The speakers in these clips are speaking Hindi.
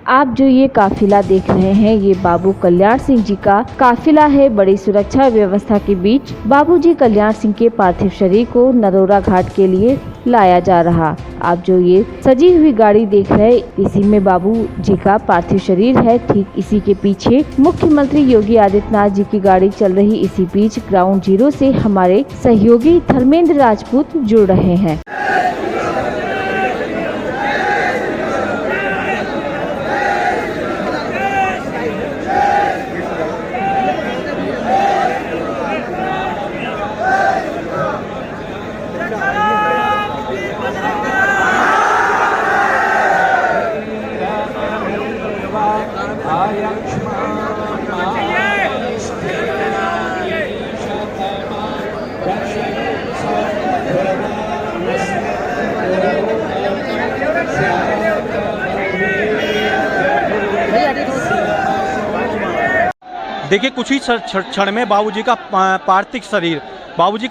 आप जो ये काफिला देख रहे हैं ये बाबू कल्याण सिंह जी का काफिला है। बड़ी सुरक्षा व्यवस्था के बीच बाबूजी कल्याण सिंह के पार्थिव शरीर को नरोरा घाट के लिए लाया जा रहा। आप जो ये सजी हुई गाड़ी देख रहे हैं इसी में बाबू जी का पार्थिव शरीर है। ठीक इसी के पीछे मुख्यमंत्री योगी आदित्यनाथ जी की गाड़ी चल रही। इसी बीच ग्राउंड जीरो से हमारे सहयोगी धर्मेंद्र राजपूत जुड़ रहे हैं। देखिए कुछ ही क्षण में बाबूजी का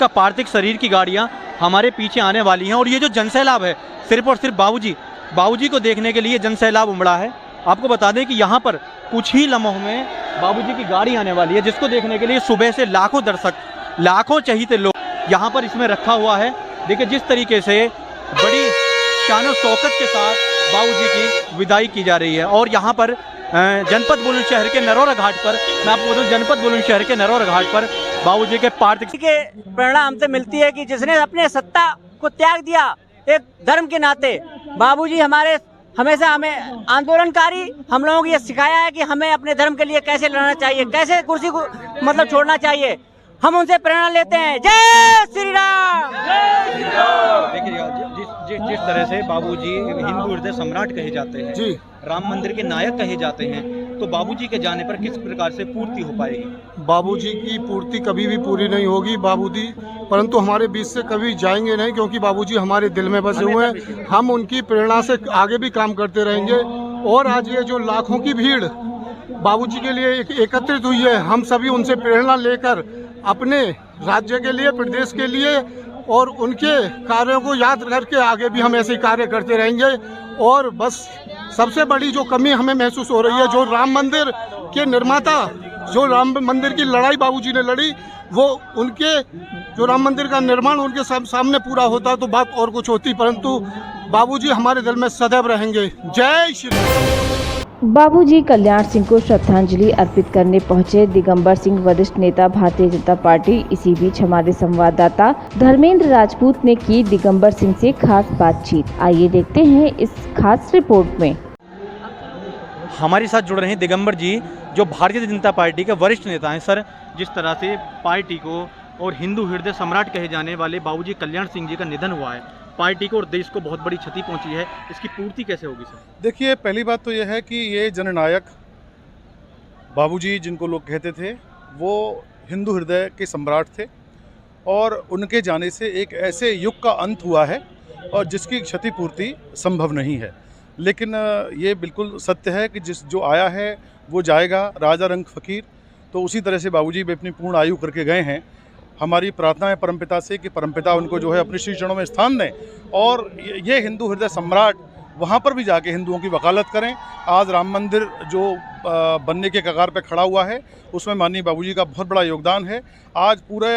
पार्थिव शरीर की गाड़ियां हमारे पीछे आने वाली हैं। और ये जो जनसैलाब है सिर्फ और सिर्फ बाबूजी को देखने के लिए जनसैलाब उमड़ा है। आपको बता दें कि यहाँ पर कुछ ही लम्हों में बाबूजी की गाड़ी आने वाली है, जिसको देखने के लिए सुबह से लाखों दर्शक, लाखों चहीते लोग यहाँ पर इसमें रखा हुआ है। देखिए जिस तरीके से बड़ी शान शौकत के साथ बाबूजी की विदाई की जा रही है। और यहाँ पर जनपद बुलंदशहर के नरोरा घाट पर, मैं आपको बताऊं, जनपद बुलंदशहर के नरोरा घाट पर बाबूजी के पार्थिव के प्रेरणा हमसे मिलती है कि जिसने अपने सत्ता को त्याग दिया एक धर्म के नाते। बाबूजी हमेशा हमें आंदोलनकारी हम लोगों को ये सिखाया है कि हमें अपने धर्म के लिए कैसे लड़ना चाहिए, कैसे कुर्सी को छोड़ना चाहिए। हम उनसे प्रेरणा लेते हैं। जय श्री राम। देखिए जिस तरह से बाबूजी हिंदू हृदय सम्राट कहे जाते हैं जी, राम मंदिर के नायक कहे जाते हैं, तो बाबूजी के जाने पर किस प्रकार से पूर्ति हो पाएगी? बाबूजी की पूर्ति कभी भी पूरी नहीं होगी बाबूजी, परंतु हमारे बीच से कभी जाएंगे नहीं, क्योंकि बाबूजी हमारे दिल में बसे हुए हैं। हम उनकी प्रेरणा से आगे भी काम करते रहेंगे। और आज ये जो लाखों की भीड़ बाबूजी के लिए एकत्रित हुई है, हम सभी उनसे प्रेरणा लेकर अपने राज्य के लिए, प्रदेश के लिए और उनके कार्यों को याद करके आगे भी हम ऐसे कार्य करते रहेंगे। और बस सबसे बड़ी जो कमी हमें महसूस हो रही है, जो राम मंदिर के निर्माता, जो राम मंदिर की लड़ाई बाबूजी ने लड़ी, वो उनके जो राम मंदिर का निर्माण उनके सामने पूरा होता तो बात और कुछ होती, परंतु बाबूजी हमारे दिल में सदैव रहेंगे। जय श्री राम। बाबूजी कल्याण सिंह को श्रद्धांजलि अर्पित करने पहुंचे दिगंबर सिंह, वरिष्ठ नेता भारतीय जनता पार्टी। इसी बीच हमारे संवाददाता धर्मेंद्र राजपूत ने की दिगंबर सिंह से खास बातचीत। आइए देखते हैं इस खास रिपोर्ट में। हमारे साथ जुड़ रहे हैं दिगंबर जी, जो भारतीय जनता पार्टी के वरिष्ठ नेता हैं। सर, जिस तरह से पार्टी को और हिंदू हृदय सम्राट कहे जाने वाले बाबूजी कल्याण सिंह जी का निधन हुआ है, पार्टी को और देश को बहुत बड़ी क्षति पहुंची है, इसकी पूर्ति कैसे होगी सर? देखिए, पहली बात तो यह है कि ये जननायक बाबूजी जिनको लोग कहते थे, वो हिंदू हृदय के सम्राट थे। और उनके जाने से एक ऐसे युग का अंत हुआ है और जिसकी क्षतिपूर्ति संभव नहीं है। लेकिन ये बिल्कुल सत्य है कि जो आया है वो जाएगा। राजा रंग फ़कीर, तो उसी तरह से बाबूजी भी अपनी पूर्ण आयु करके गए हैं। हमारी प्रार्थना है परमपिता से कि परमपिता उनको जो है अपने श्री चरणों में स्थान दें और ये हिंदू हृदय सम्राट वहाँ पर भी जाके हिंदुओं की वकालत करें। आज राम मंदिर जो बनने के कगार पे खड़ा हुआ है, उसमें माननीय बाबूजी का बहुत बड़ा योगदान है। आज पूरे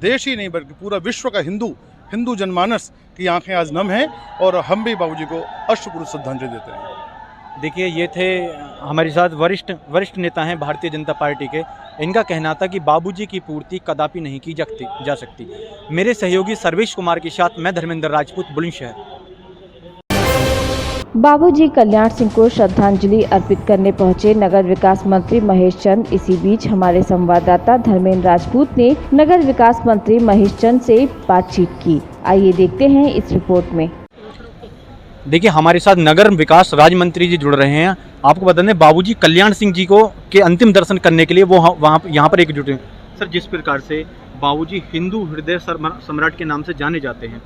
देश ही नहीं बल्कि पूरा विश्व का हिंदू जनमानस की आंखें आज नम हैं और हम भी बाबूजी को अश्रुपूर्ण श्रद्धांजलि देते हैं। देखिए, ये थे हमारे साथ वरिष्ठ नेता हैं भारतीय जनता पार्टी के। इनका कहना था कि बाबूजी की पूर्ति कदापि नहीं की जा सकती। मेरे सहयोगी सर्वेश कुमार के साथ मैं धर्मेंद्र राजपूत, बुलंदशहर। बाबूजी कल्याण सिंह को श्रद्धांजलि अर्पित करने पहुंचे नगर विकास मंत्री महेश चंद। इसी बीच हमारे संवाददाता धर्मेंद्र राजपूत ने नगर विकास मंत्री महेश चंद से बातचीत की। आइए देखते हैं इस रिपोर्ट में। देखिए, हमारे साथ नगर विकास राज्य मंत्री जी जुड़ रहे हैं। आपको बता दें, बाबूजी कल्याण सिंह जी को के अंतिम दर्शन करने के लिए वो यहाँ पर एकजुट हैं। सर, जिस प्रकार से बाबूजी हिंदू हृदय सम्राट के नाम से जाने जाते हैं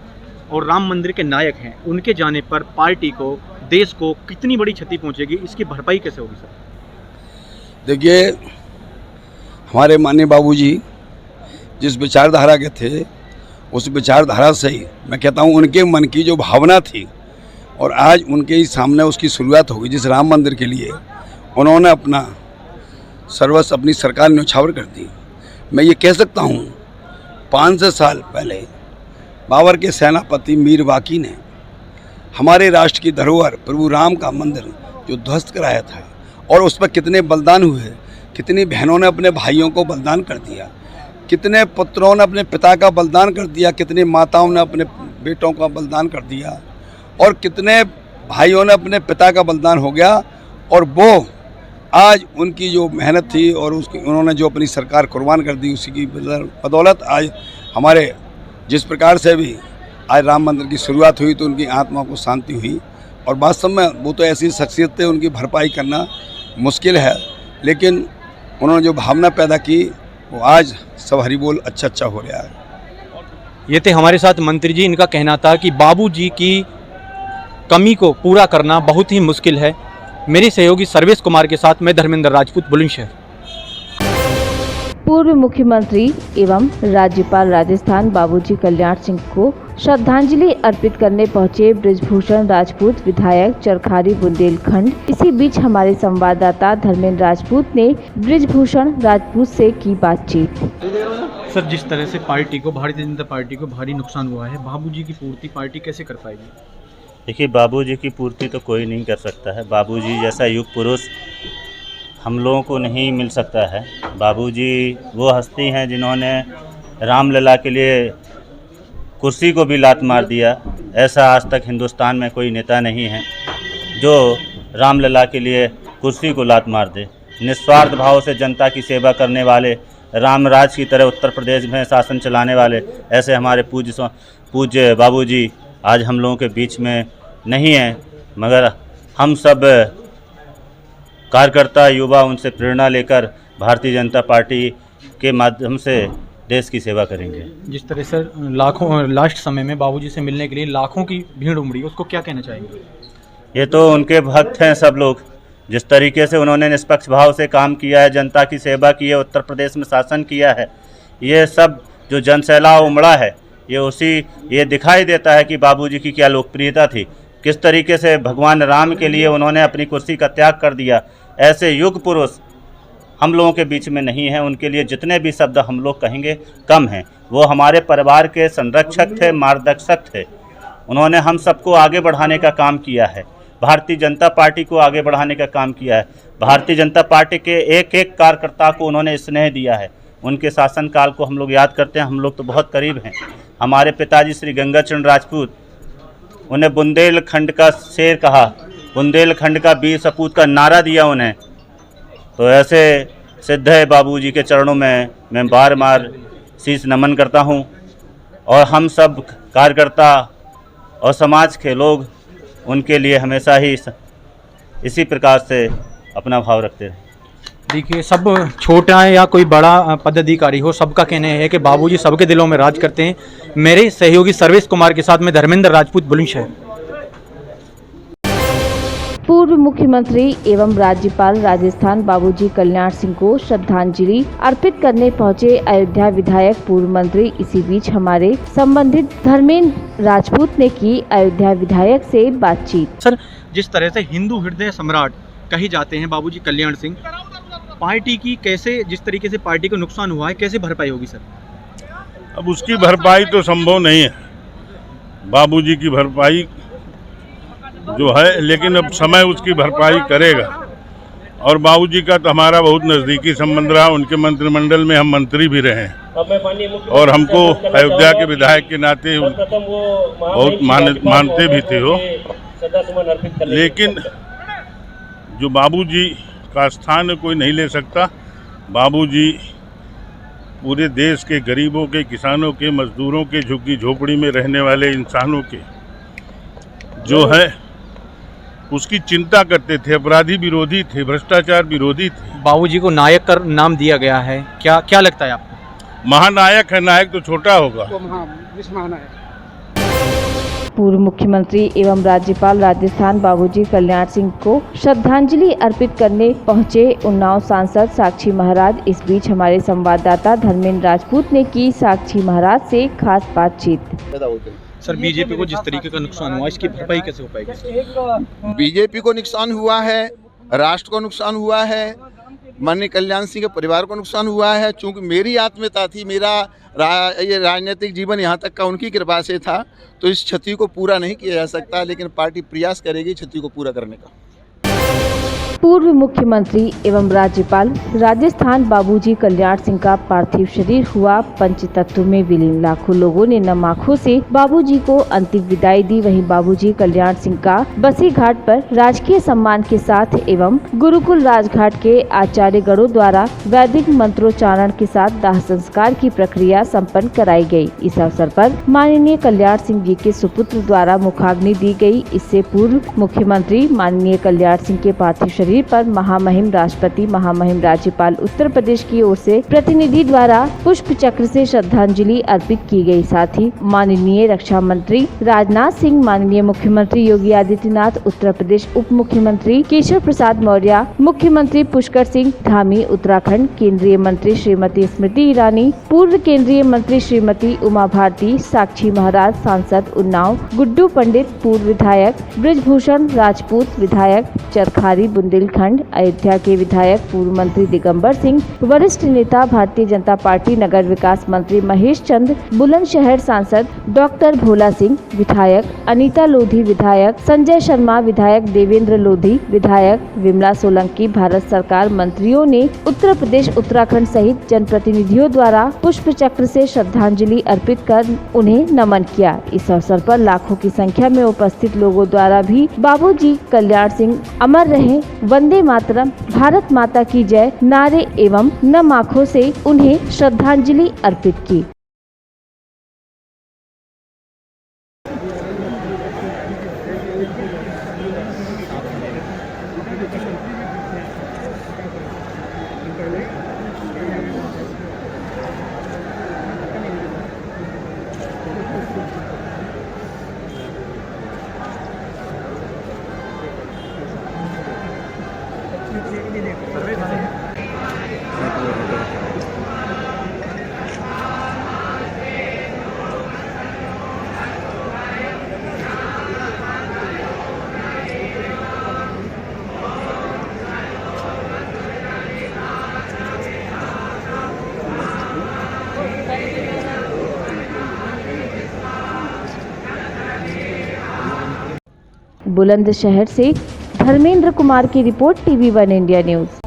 और राम मंदिर के नायक हैं, उनके जाने पर पार्टी को, देश को कितनी बड़ी क्षति पहुंचेगी, इसकी भरपाई कैसे होगी सर? देखिए, हमारे माननीय बाबूजी जिस विचारधारा के थे, उस विचारधारा से ही मैं कहता हूँ उनके मन की जो भावना थी और आज उनके ही सामने उसकी शुरुआत होगी। जिस राम मंदिर के लिए उन्होंने अपना सर्वस्व अपनी सरकार ने न्यौछावर कर दी। मैं ये कह सकता हूँ 500 साल पहले बाबर के सेनापति मीर वाकी ने हमारे राष्ट्र की धरोहर प्रभु राम का मंदिर जो ध्वस्त कराया था, और उस पर कितने बलिदान हुए, कितनी बहनों ने अपने भाइयों को बलिदान कर दिया, कितने पुत्रों ने अपने पिता का बलिदान कर दिया, कितनी माताओं ने अपने बेटों का बलिदान कर दिया, और कितने भाइयों ने अपने पिता का बलिदान हो गया। और वो आज उनकी जो मेहनत थी और उसकी उन्होंने जो अपनी सरकार कुर्बान कर दी, उसी की बदौलत आज हमारे जिस प्रकार से भी आज राम मंदिर की शुरुआत हुई तो उनकी आत्मा को शांति हुई। और वास्तव में वो तो ऐसी शख्सियत थे, उनकी भरपाई करना मुश्किल है, लेकिन उन्होंने जो भावना पैदा की वो आज सब हरि बोल अच्छा हो रहा है। ये थे हमारे साथ मंत्री जी। इनका कहना था कि बाबूजी की कमी को पूरा करना बहुत ही मुश्किल है। मेरी सहयोगी सर्वेश कुमार के साथ मैं धर्मेंद्र राजपूत, बुलंदशहर। पूर्व मुख्यमंत्री एवं राज्यपाल राजस्थान बाबूजी कल्याण सिंह को श्रद्धांजलि अर्पित करने पहुंचे ब्रिजभूषण राजपूत विधायक चरखारी बुंदेलखंड। इसी बीच हमारे संवाददाता धर्मेंद्र राजपूत ने ब्रिजभूषण राजपूत से की बातचीत। सर, जिस तरह से पार्टी को, भारतीय जनता पार्टी को भारी नुकसान हुआ है, बाबूजी की पूर्ति पार्टी कैसे कर पाएगी? देखिए, बाबूजी की पूर्ति तो कोई नहीं कर सकता है। बाबूजी जैसा युग पुरुष हम लोगों को नहीं मिल सकता है। बाबूजी वो हस्ती हैं जिन्होंने रामलला के लिए कुर्सी को भी लात मार दिया। ऐसा आज तक हिंदुस्तान में कोई नेता नहीं है जो रामलला के लिए कुर्सी को लात मार दे। निस्वार्थ भाव से जनता की सेवा करने वाले, रामराज की तरह उत्तर प्रदेश में शासन चलाने वाले ऐसे हमारे पूज्य बाबूजी आज हम लोगों के बीच में नहीं हैं, मगर हम सब कार्यकर्ता युवा उनसे प्रेरणा लेकर भारतीय जनता पार्टी के माध्यम से देश की सेवा करेंगे। जिस तरह से लास्ट समय में बाबूजी से मिलने के लिए लाखों की भीड़ उमड़ी, उसको क्या कहना चाहेंगे? ये तो उनके भक्त हैं सब लोग। जिस तरीके से उन्होंने निष्पक्ष भाव से काम किया है, जनता की सेवा की है, उत्तर प्रदेश में शासन किया है, ये सब जो जनसैलाब उमड़ा है ये दिखाई देता है कि बाबूजी की क्या लोकप्रियता थी, किस तरीके से भगवान राम के लिए उन्होंने अपनी कुर्सी का त्याग कर दिया। ऐसे युग पुरुष हम लोगों के बीच में नहीं हैं। उनके लिए जितने भी शब्द हम लोग कहेंगे कम हैं। वो हमारे परिवार के संरक्षक थे, मार्गदर्शक थे। उन्होंने हम सबको आगे बढ़ाने का काम किया है, भारतीय जनता पार्टी को आगे बढ़ाने का काम किया है। भारतीय जनता पार्टी के एक एक कार्यकर्ता को उन्होंने स्नेह दिया है। उनके शासनकाल को हम लोग याद करते हैं, हम लोग तो बहुत करीब हैं। हमारे पिताजी श्री गंगाचरण राजपूत, उन्हें बुंदेलखंड का शेर कहा, बुंदेलखंड का वीर सपूत का नारा दिया उन्हें। तो ऐसे सिद्ध है बाबूजी के चरणों में मैं बार बार शीश नमन करता हूं, और हम सब कार्यकर्ता और समाज के लोग उनके लिए हमेशा ही इसी प्रकार से अपना भाव रखते रहे। देखिए, सब छोटा है या कोई बड़ा पदाधिकारी हो, सबका कहना है कि बाबूजी सबके दिलों में राज करते हैं। मेरे सहयोगी सर्वेश कुमार के साथ मैं धर्मेंद्र राजपूत, बुलंदशहर। पूर्व मुख्यमंत्री एवं राज्यपाल राजस्थान बाबूजी कल्याण सिंह को श्रद्धांजलि अर्पित करने पहुंचे अयोध्या विधायक पूर्व मंत्री। इसी बीच हमारे संबंधित धर्मेंद्र राजपूत ने की अयोध्या विधायक से बातचीत। सर, जिस तरह से हिंदू हृदय सम्राट कहे जाते हैं बाबूजी कल्याण सिंह, पार्टी की कैसे, जिस तरीके से पार्टी को नुकसान हुआ है, कैसे भरपाई होगी सर? अब उसकी भरपाई तो संभव नहीं है, बाबूजी की भरपाई जो है, लेकिन अब समय उसकी भरपाई करेगा। और बाबूजी का तो हमारा बहुत नज़दीकी संबंध रहा। उनके मंत्रिमंडल में हम मंत्री भी रहे हैं, और हमको अयोध्या के विधायक के नाते बहुत मानते भी थे वो। लेकिन जो बाबूजी का स्थान कोई नहीं ले सकता। बाबूजी पूरे देश के गरीबों के, किसानों के, मजदूरों के, झुग्गी झोपड़ी में रहने वाले इंसानों के जो है उसकी चिंता करते थे। अपराधी विरोधी थे, भ्रष्टाचार विरोधी थे। बाबूजी को नायक का नाम दिया गया है, क्या लगता है आपको? महानायक है, नायक तो छोटा होगा। पूर्व मुख्यमंत्री एवं राज्यपाल राजस्थान बाबूजी कल्याण सिंह को श्रद्धांजलि अर्पित करने पहुंचे उन्नाव सांसद साक्षी महाराज। इस बीच हमारे संवाददाता धर्मेंद्र राजपूत ने की साक्षी महाराज से खास बातचीत। सर बीजेपी को जिस तरीके का नुकसान हुआ इसकी भरपाई कैसे हो पाएगी? बीजेपी को नुकसान हुआ है, राष्ट्र को नुकसान हुआ है, माननीय कल्याण सिंह के परिवार को नुकसान हुआ है। चूंकि मेरी आत्मीयता थी, मेरा ये राजनीतिक जीवन यहाँ तक का उनकी कृपा से था, तो इस क्षति को पूरा नहीं किया जा सकता, लेकिन पार्टी प्रयास करेगी क्षति को पूरा करने का। पूर्व मुख्यमंत्री एवं राज्यपाल राजस्थान बाबूजी कल्याण सिंह का पार्थिव शरीर हुआ पंचतत्व में विलीन। लाखों लोगों ने नम आंखों से बाबूजी को अंतिम विदाई दी। वहीं बाबूजी कल्याण सिंह का बसी घाट पर राजकीय सम्मान के साथ एवं गुरुकुल राजघाट के आचार्य गणों द्वारा वैदिक मंत्रोच्चारण के साथ दाह संस्कार की प्रक्रिया संपन्न कराई गई। इस अवसर पर माननीय कल्याण सिंह जी के सुपुत्र द्वारा मुखाग्नि दी गई। इससे पूर्व मुख्यमंत्री माननीय कल्याण सिंह के पार्थिव शरीर पर महामहिम राष्ट्रपति, महामहिम राज्यपाल उत्तर प्रदेश की ओर से प्रतिनिधि द्वारा पुष्प चक्र से श्रद्धांजलि अर्पित की गई। साथ ही माननीय रक्षा मंत्री राजनाथ सिंह, माननीय मुख्यमंत्री योगी आदित्यनाथ, उत्तर प्रदेश उप मुख्यमंत्री केशव प्रसाद मौर्य, मुख्यमंत्री पुष्कर सिंह धामी उत्तराखंड, केंद्रीय मंत्री श्रीमती स्मृति ईरानी, पूर्व केंद्रीय मंत्री श्रीमती उमा भारती, साक्षी महाराज सांसद उन्नाव, गुड्डू पंडित पूर्व विधायक, ब्रिजभूषण राजपूत विधायक चरखारी बुंदेलखंड, अयोध्या के विधायक पूर्व मंत्री दिगंबर सिंह, वरिष्ठ नेता भारतीय जनता पार्टी नगर विकास मंत्री महेश चंद्र, बुलंदशहर सांसद डॉक्टर भोला सिंह, विधायक अनीता लोधी, विधायक संजय शर्मा, विधायक देवेंद्र लोधी, विधायक विमला सोलंकी, भारत सरकार मंत्रियों ने उत्तर प्रदेश उत्तराखंड सहित जनप्रतिनिधियों द्वारा पुष्प चक्र से श्रद्धांजलि अर्पित कर उन्हें नमन किया। इस अवसर पर लाखों की संख्या में उपस्थित लोगों द्वारा भी बाबूजी कल्याण सिंह अमर रहे, वंदे मातरम, भारत माता की जय नारे एवं नम आंखों से उन्हें श्रद्धांजलि अर्पित की। बुलंदशहर से धर्मेंद्र कुमार की रिपोर्ट, TV1 इंडिया न्यूज।